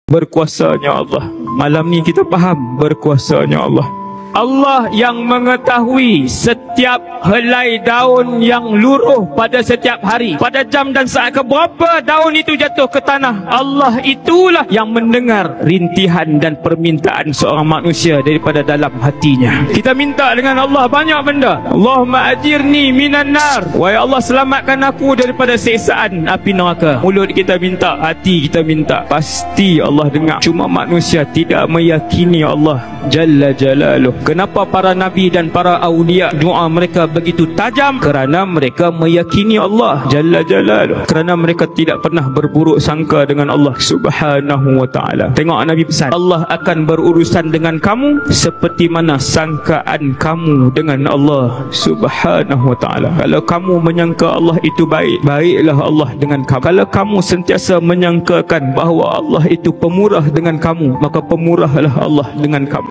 Berkuasanya Allah. Malam ni kita faham berkuasanya Allah. Allah yang mengetahui setiap helai daun yang luruh pada setiap hari, pada jam dan saat keberapa daun itu jatuh ke tanah. Allah itulah yang mendengar rintihan dan permintaan seorang manusia daripada dalam hatinya. Kita minta dengan Allah banyak benda. Allahumma ajirni minan nar, wahai Allah selamatkan aku daripada siksaan api neraka. Mulut kita minta, hati kita minta, pasti Allah dengar. Cuma manusia tidak meyakini Allah Jalla Jalaluh. Kenapa para nabi dan para awliya doa mereka begitu tajam? Kerana mereka meyakini Allah Jalla Jalaluh. Kerana mereka tidak pernah berburuk sangka dengan Allah Subhanahu wa ta'ala. Tengok Nabi pesan, Allah akan berurusan dengan kamu seperti mana sangkaan kamu dengan Allah Subhanahu wa ta'ala. Kalau kamu menyangka Allah itu baik, baiklah Allah dengan kamu. Kalau kamu sentiasa menyangkakan bahawa Allah itu pemurah dengan kamu, maka pemurahlah Allah dengan kamu.